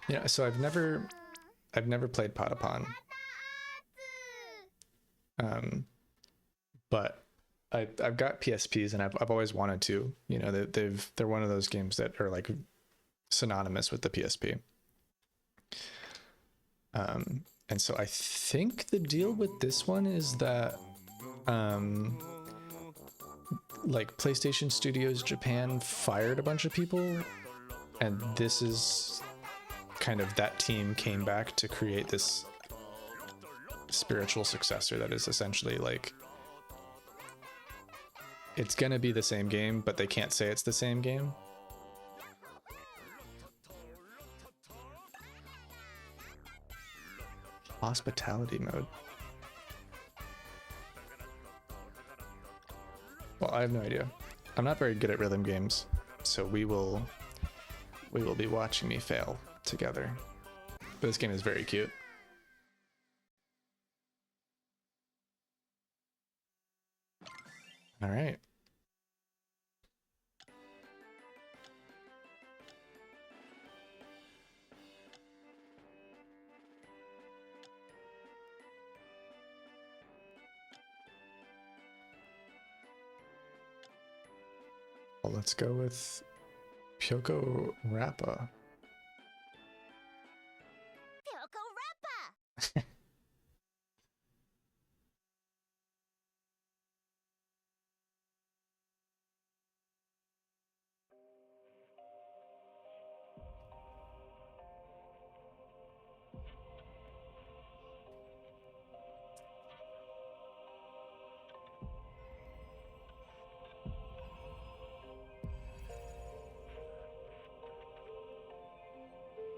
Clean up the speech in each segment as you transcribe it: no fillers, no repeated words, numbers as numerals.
Yeah, so I've never played Patapon. But I've got PSPs and I've always wanted to. You know, they're one of those games that are like synonymous with the PSP. And so I think the deal with this one is that like PlayStation Studios Japan fired a bunch of people, and this is kind of that team came back to create this spiritual successor that is essentially like it's gonna be the same game, but they can't say it's the same game. Hospitality mode. Well, I have no idea. I'm not very good at rhythm games, so we will be watching me fail together. But this game is very cute. All right. Well, let's go with Pyoko Rappa. Pyoko Rappa!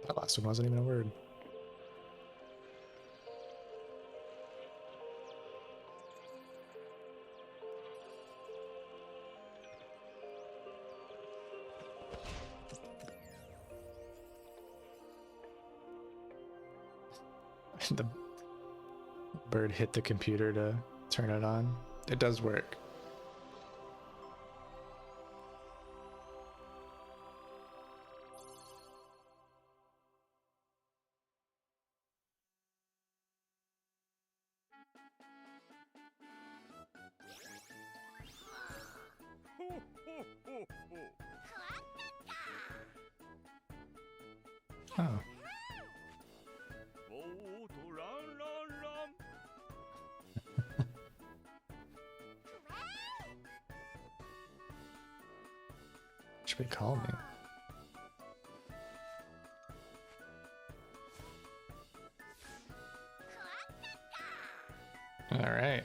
That last one wasn't even a word. The bird hit the computer to turn it on. It does work. Oh. Should we call me? All right.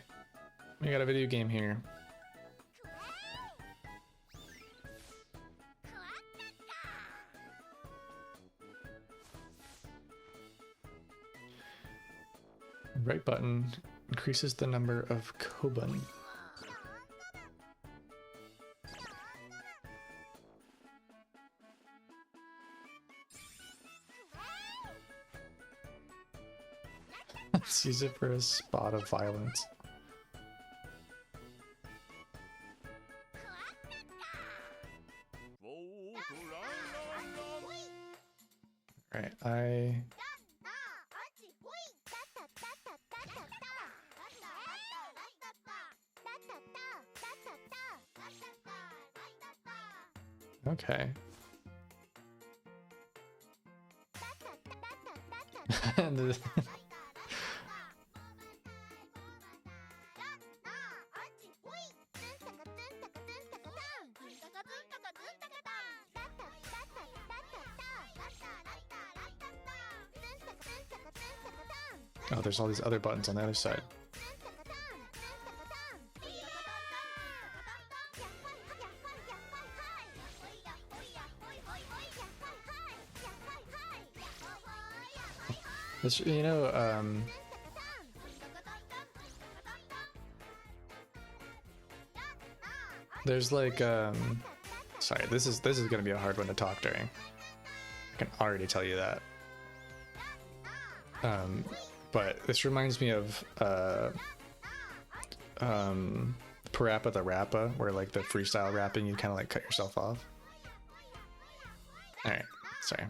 We got a video game here. Right button increases the number of Koban. Let's use it for a spot of violence. Alright, okay. Oh, there's all these other buttons on the other side. This, you know, there's like, sorry, this is gonna be a hard one to talk during. I can already tell you that. But this reminds me of Parappa the Rappa, where like the freestyle rapping, you kind of like cut yourself off. All right, sorry.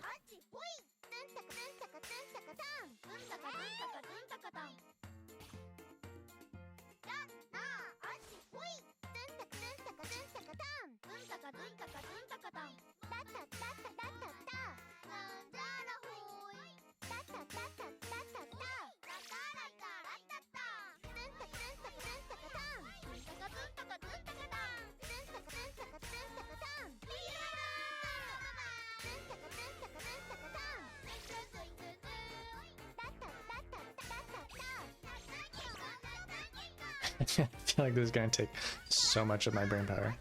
I feel like this is gonna take so much of my brain power.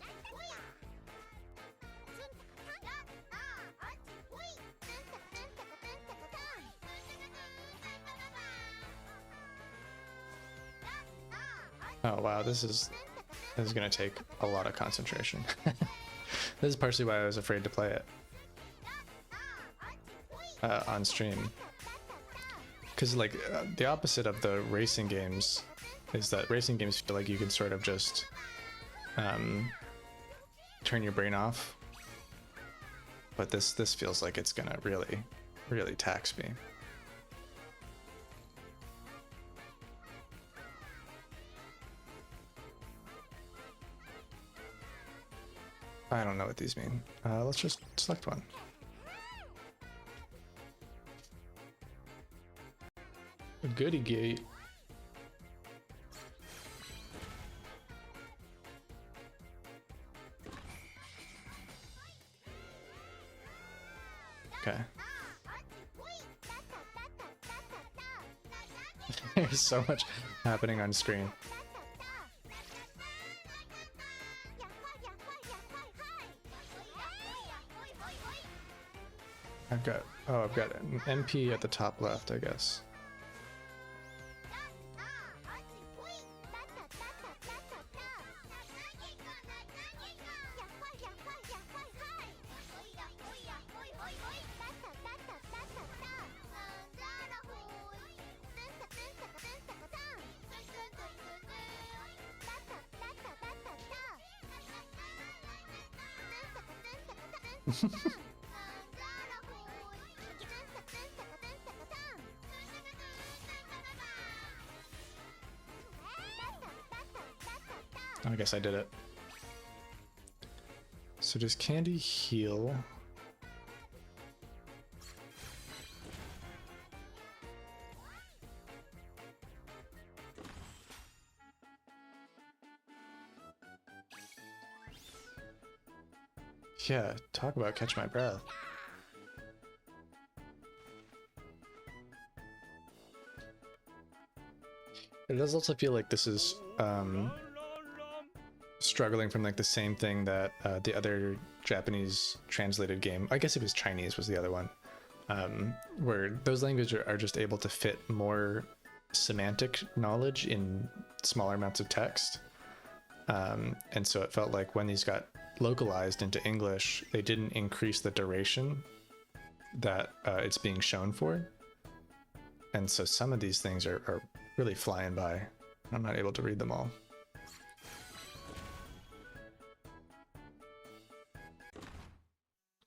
Oh wow, this is gonna take a lot of concentration. This is partially why I was afraid to play it on stream, because like the opposite of the racing games is that racing games feel like you can sort of just turn your brain off, but this feels like it's gonna really tax me. I don't know what these mean. Let's just select one. A goody gate. Okay. There's so much happening on screen. I've got an MP at the top left, I guess. I guess I did it. So does Candy heal? Yeah, talk about catch my breath. It does also feel like this is struggling from like the same thing that the other Japanese translated game, I guess it was Chinese was the other one, where those languages are just able to fit more semantic knowledge in smaller amounts of text. And so it felt like when these got localized into English, they didn't increase the duration that it's being shown for. And so some of these things are really flying by. I'm not able to read them all.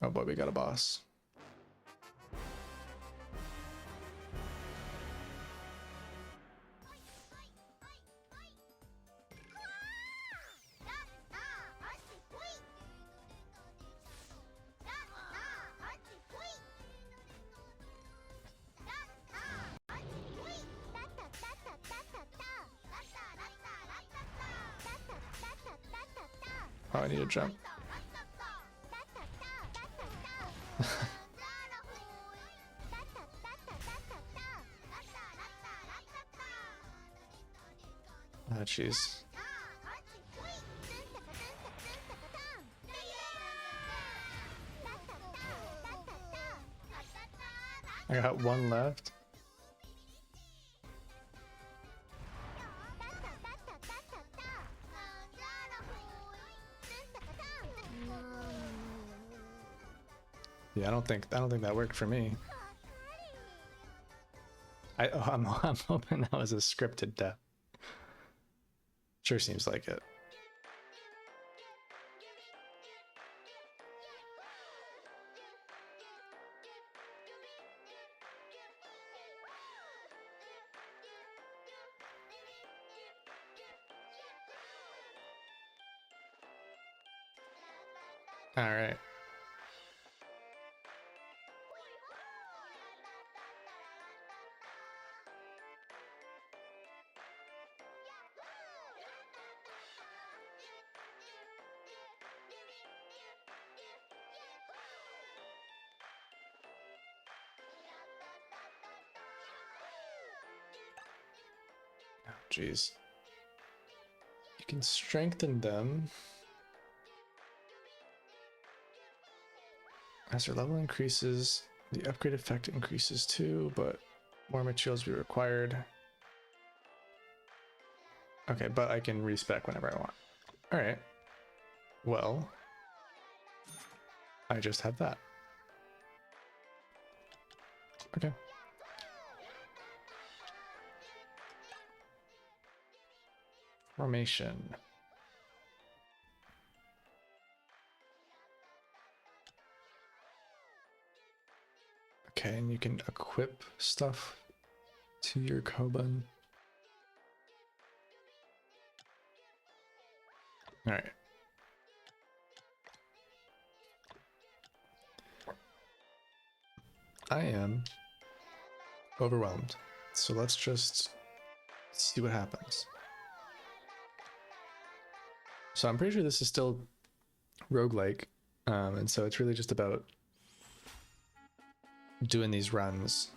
Oh boy, we got a boss. Oh, I need to jump. Ah, jeez. I got one left. Yeah, I don't think that worked for me. I'm hoping that was a scripted death. Sure seems like it. All right. Oh, geez. You can strengthen them. As their level increases, the upgrade effect increases too, but more materials will be required. Okay, but I can respec whenever I want. All right. Well, I just have that. Okay. Formation. Okay, and you can equip stuff to your Koban. All right. I am overwhelmed. So let's just see what happens. So I'm pretty sure this is still roguelike. And so it's really just about doing these runs.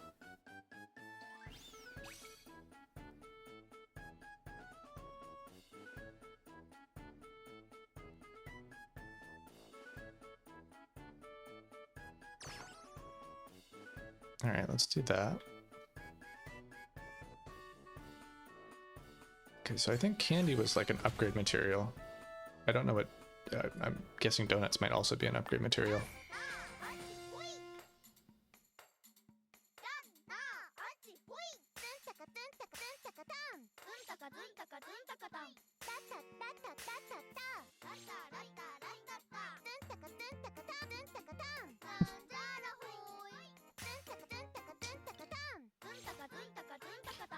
All right, let's do that. Okay, so I think candy was like an upgrade material. I don't know what, I'm guessing donuts might also be an upgrade material.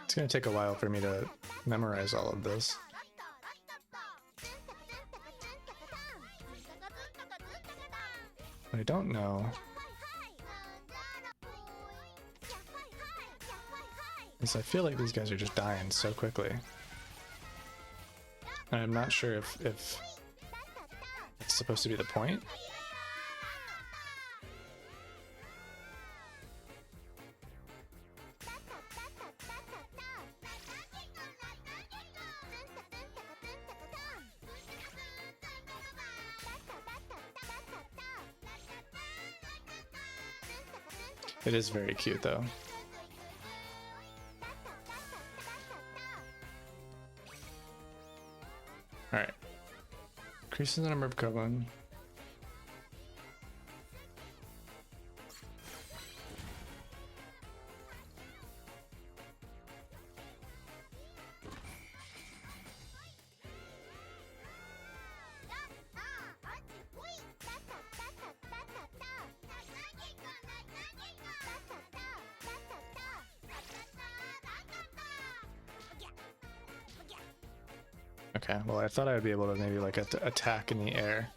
It's gonna take a while for me to memorize all of this. What I don't know is I feel like these guys are just dying so quickly. And I'm not sure if it's supposed to be the point. It is very cute though. Alright. Increases the number of Koban. Okay, well I thought I would be able to maybe like attack in the air.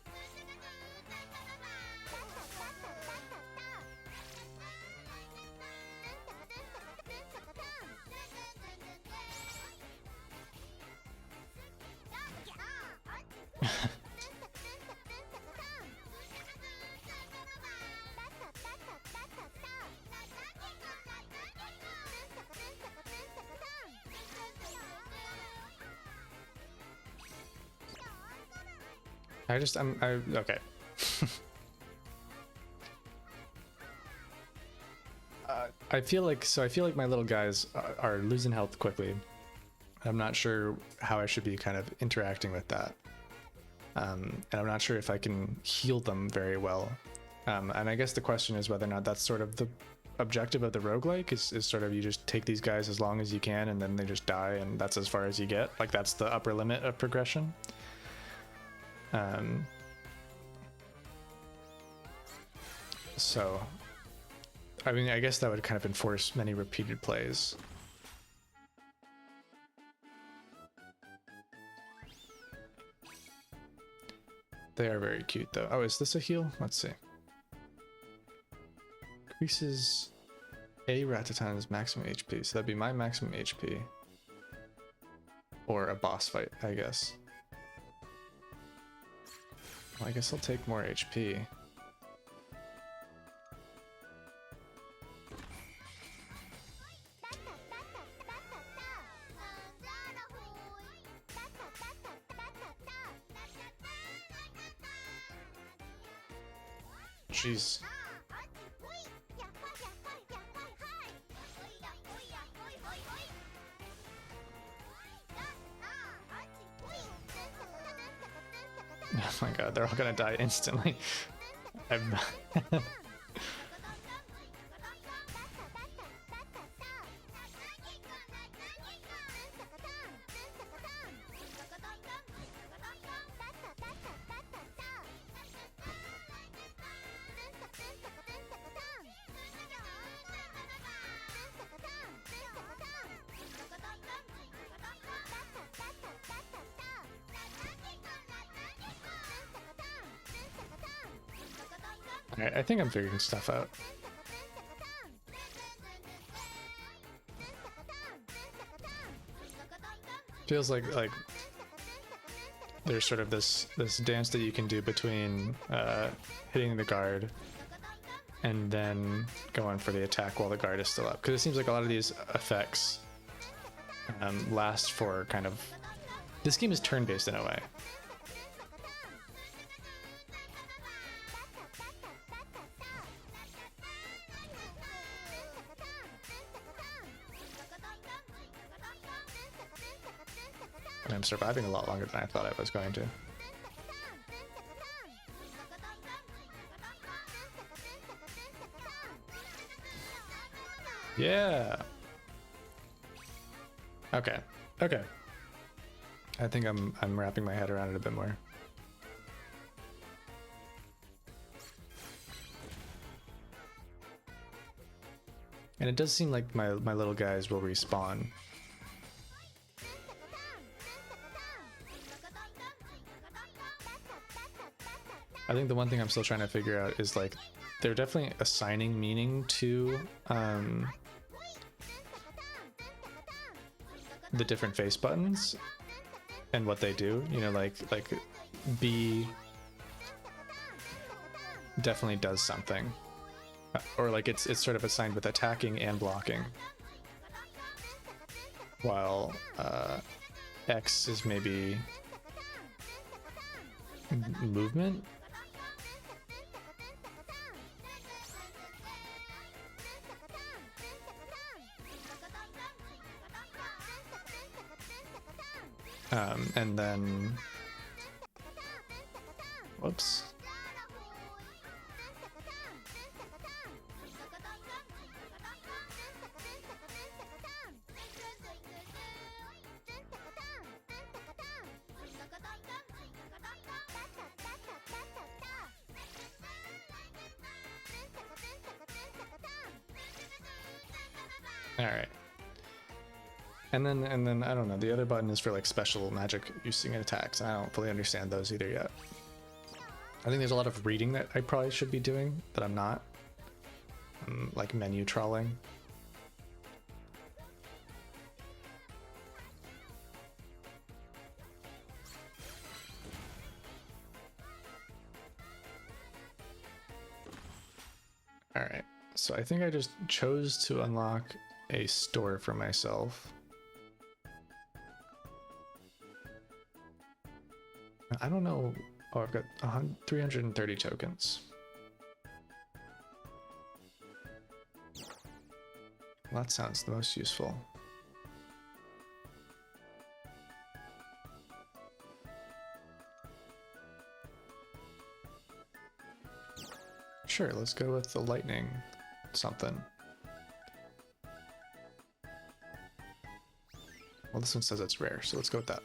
Okay. I feel like my little guys are losing health quickly. I'm not sure how I should be kind of interacting with that. And I'm not sure if I can heal them very well. And I guess the question is whether or not that's sort of the objective of the roguelike is sort of you just take these guys as long as you can and then they just die and that's as far as you get. Like that's the upper limit of progression. So, I mean, I guess that would kind of enforce many repeated plays. They are very cute though. Oh, is this a heal? Let's see. Increases a Ratatan's maximum HP. So that'd be my maximum HP. Or a boss fight, I guess. Well, I guess I'll take more HP. Jeez. Oh my god, they're all gonna die instantly. Alright, I think I'm figuring stuff out. Feels like there's sort of this dance that you can do between hitting the guard and then going for the attack while the guard is still up. Because it seems like a lot of these effects last for kind of... This game is turn-based in a way. I'm surviving a lot longer than I thought I was going to. Yeah. Okay. Okay. I think I'm wrapping my head around it a bit more. And it does seem like my little guys will respawn. I think the one thing I'm still trying to figure out is like they're definitely assigning meaning to the different face buttons and what they do. You know, like B definitely does something, or like it's sort of assigned with attacking and blocking, while X is maybe movement. And then, whoops. All right. And then I don't know, the other button is for like special magic using attacks. I don't fully understand those either yet. I think there's a lot of reading that I probably should be doing that I'm not. Like menu trawling. All right, so I think I just chose to unlock a store for myself. I don't know. Oh, I've got 330 tokens. Well, that sounds the most useful. Sure, let's go with the lightning something. Well, this one says it's rare, so let's go with that.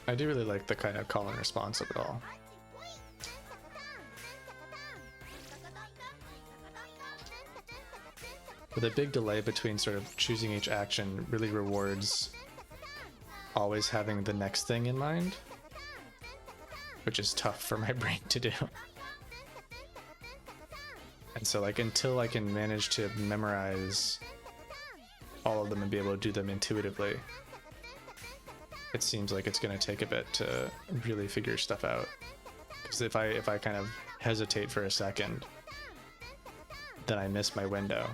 I do really like the kind of call and response of it all. With a big delay between sort of choosing each action really rewards always having the next thing in mind, which is tough for my brain to do. And so like until I can manage to memorize all of them and be able to do them intuitively, it seems like it's going to take a bit to really figure stuff out. Because if I kind of hesitate for a second, then I miss my window.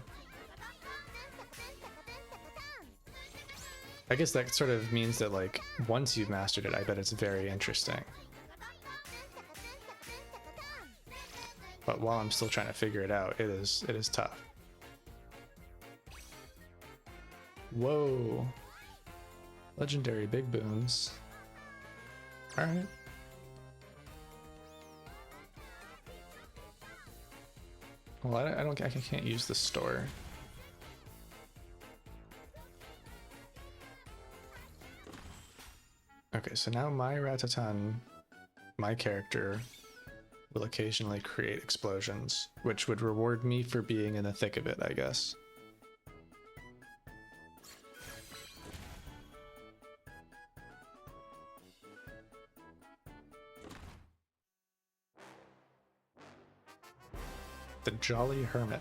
I guess that sort of means that like once you've mastered it, I bet it's very interesting. But while I'm still trying to figure it out, it is tough. Whoa. Legendary big boons. All right. Well, I can't use the store. Okay, so now my Ratatan, my character, will occasionally create explosions, which would reward me for being in the thick of it, I guess. The Jolly Hermit.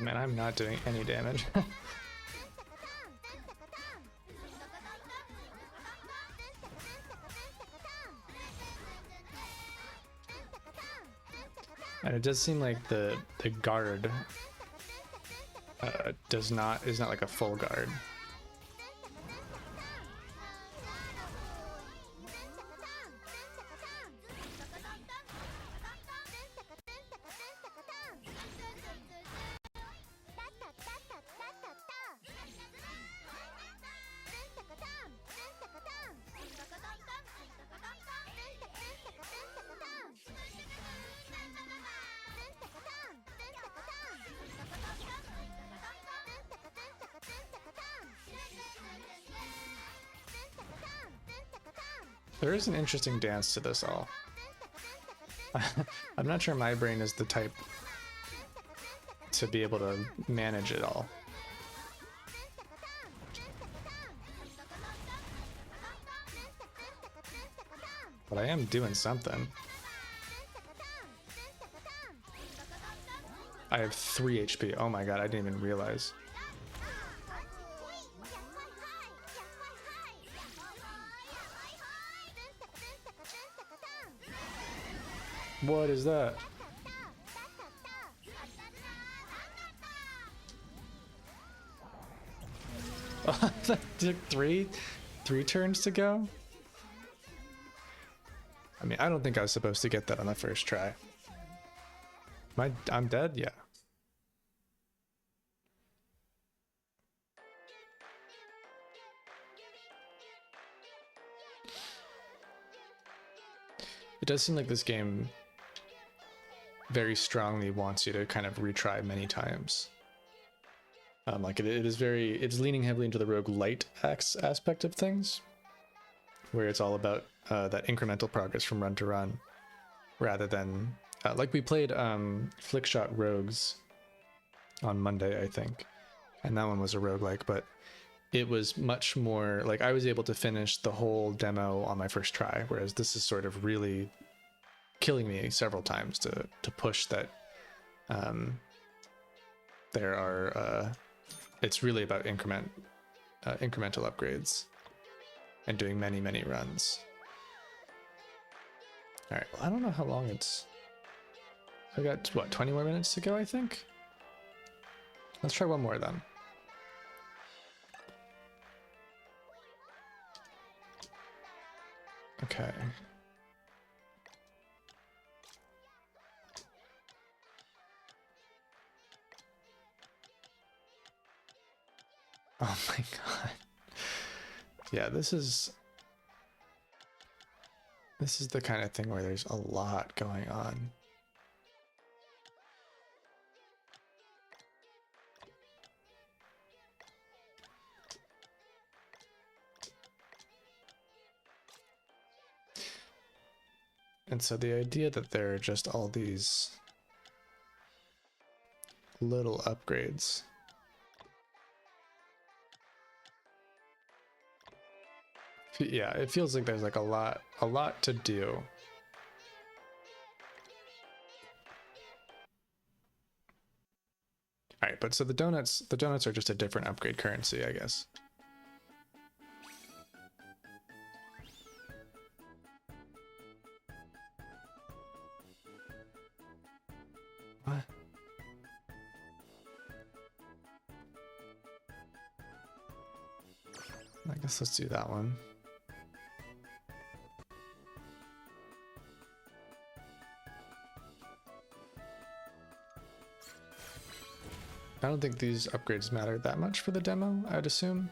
Man, I'm not doing any damage. And it does seem like the guard is not like a full guard. There is an interesting dance to this all. I'm not sure my brain is the type to be able to manage it all. But I am doing something. I have 3 HP. Oh my god, I didn't even realize. What is that? That took three turns to go? I mean, I don't think I was supposed to get that on the first try. I'm dead? Yeah. It does seem like this game very strongly wants you to kind of retry many times. Like it's leaning heavily into the roguelite aspect of things, where it's all about that incremental progress from run to run, rather than like we played Flickshot Rogues on Monday, I think, and that one was a roguelike, but it was much more like I was able to finish the whole demo on my first try, whereas this is sort of really killing me several times to push that. There are it's really about incremental upgrades and doing many runs. All right, well, I don't know how long it's. I got what, 20 more minutes to go, I think. Let's try one more then. Okay. Oh my god. Yeah, this is the kind of thing where there's a lot going on. And so the idea that there are just all these little upgrades. Yeah, it feels like there's like a lot to do. All right, but so the donuts are just a different upgrade currency, I guess. What? I guess let's do that one. I don't think these upgrades matter that much for the demo, I'd assume.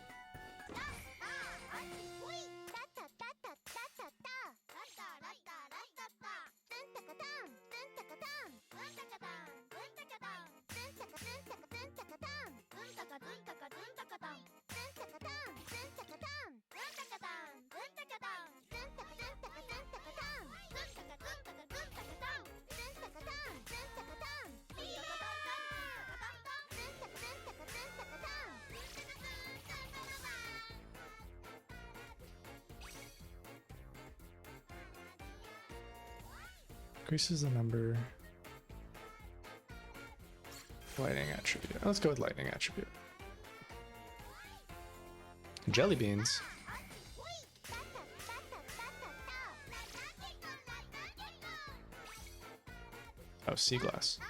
Increases the number. Lightning attribute. Let's go with lightning attribute. Jelly beans. Oh, sea glass.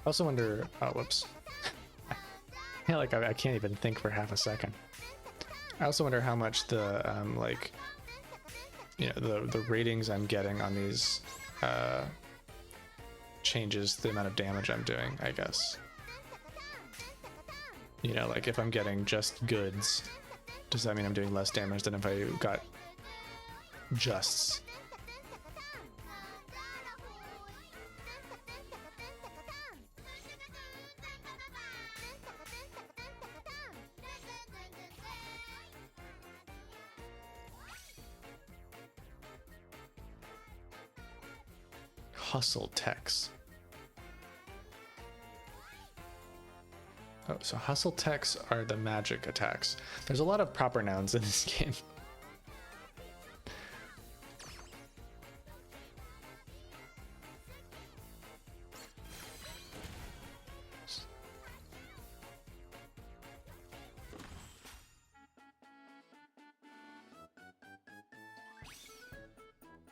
I also wonder, oh, whoops. I feel like I can't even think for half a second. I also wonder how much the, like, you know, the ratings I'm getting on these changes the amount of damage I'm doing, I guess. You know, like if I'm getting just goods, does that mean I'm doing less damage than if I got justs? Hustle techs. Oh, so hustle techs are the magic attacks. There's a lot of proper nouns in this game.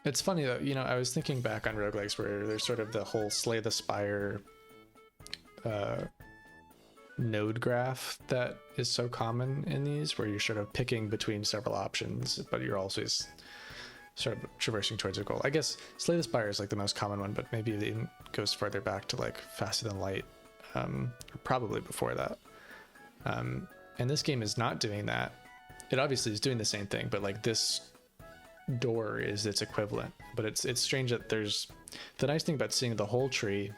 It's funny though, you know, I was thinking back on roguelikes where there's sort of the whole Slay the Spire node graph that is so common in these, where you're sort of picking between several options, but you're always sort of traversing towards a goal. I guess Slay the Spire is like the most common one, but maybe it goes further back to like Faster Than Light, or probably before that. And this game is not doing that. It obviously is doing the same thing, but like this door is its equivalent. But it's strange that there's, the nice thing about seeing the whole tree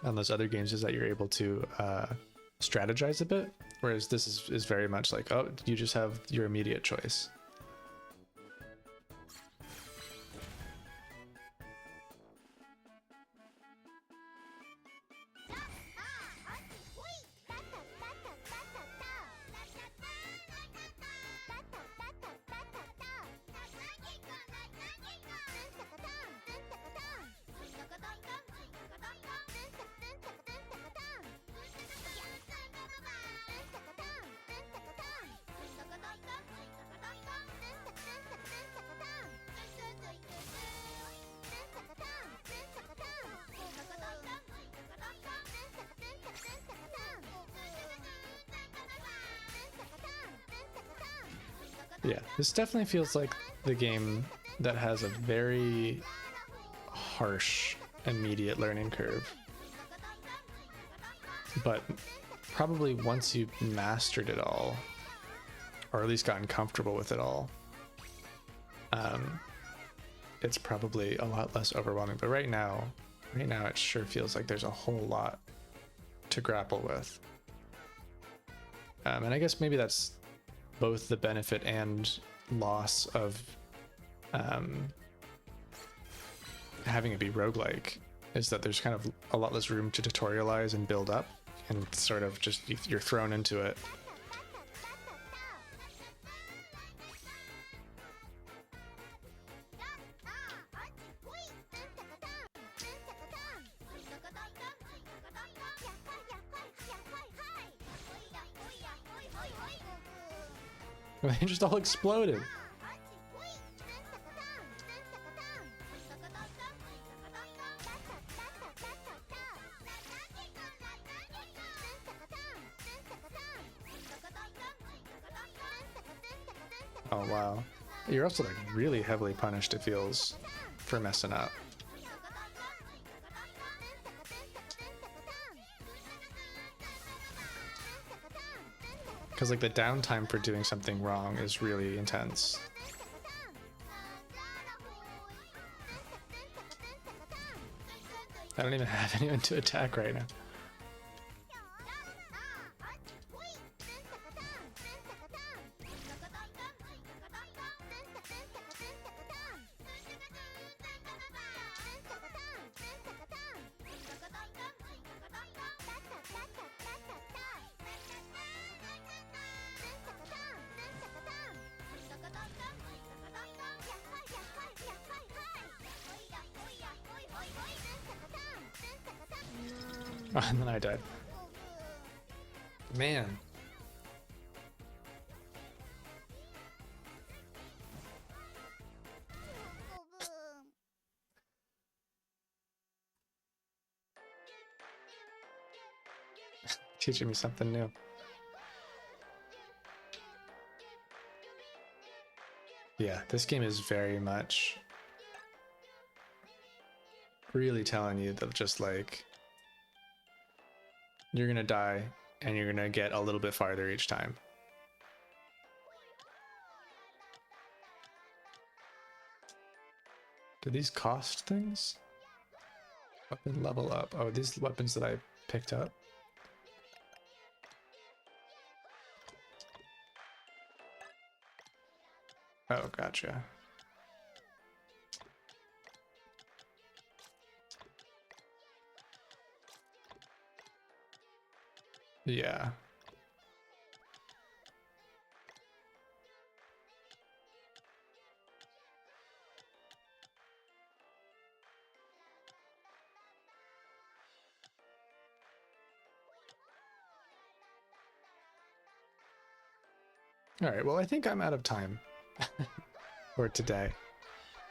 on those other games is that you're able to strategize a bit, whereas this is very much like, oh, you just have your immediate choice. Yeah, this definitely feels like the game that has a very harsh immediate learning curve. But probably once you've mastered it all, or at least gotten comfortable with it all, it's probably a lot less overwhelming. But right now it sure feels like there's a whole lot to grapple with. And I guess maybe that's both the benefit and loss of having it be roguelike, is that there's kind of a lot less room to tutorialize and build up, and sort of just you're thrown into it. They just all exploded. Oh wow. You're also like really heavily punished, it feels, for messing up. Because like the downtime for doing something wrong is really intense. I don't even have anyone to attack right now. Oh, and then I died. Man. Teaching me something new. Yeah, this game is very much really telling you that just like you're gonna die and you're gonna get a little bit farther each time. Do these cost things? Weapon level up. Oh, these weapons that I picked up. Oh, gotcha. Yeah. All right, well, I think I'm out of time for today.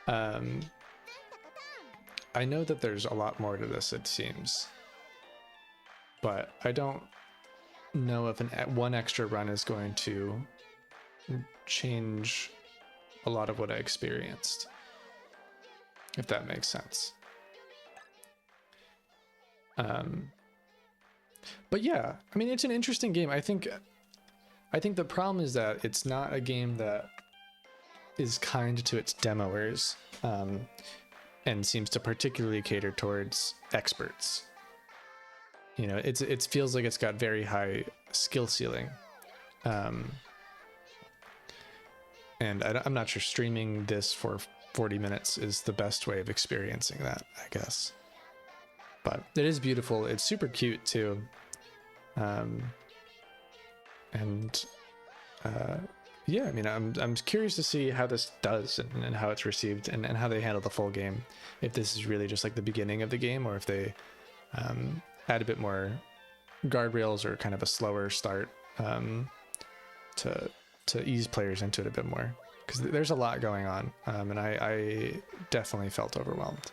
I know that there's a lot more to this, it seems, but I don't know if one extra run is going to change a lot of what I experienced, if that makes sense. But yeah, I mean, it's an interesting game. I think the problem is that it's not a game that is kind to its demoers, and seems to particularly cater towards experts. You know, it feels like it's got very high skill ceiling, and I'm not sure streaming this for 40 minutes is the best way of experiencing that, I guess. But it is beautiful. It's super cute too. Yeah, I mean, I'm curious to see how this does and how it's received and how they handle the full game. If this is really just like the beginning of the game, or if they add a bit more guardrails or kind of a slower start to ease players into it a bit more, because there's a lot going on, and I definitely felt overwhelmed.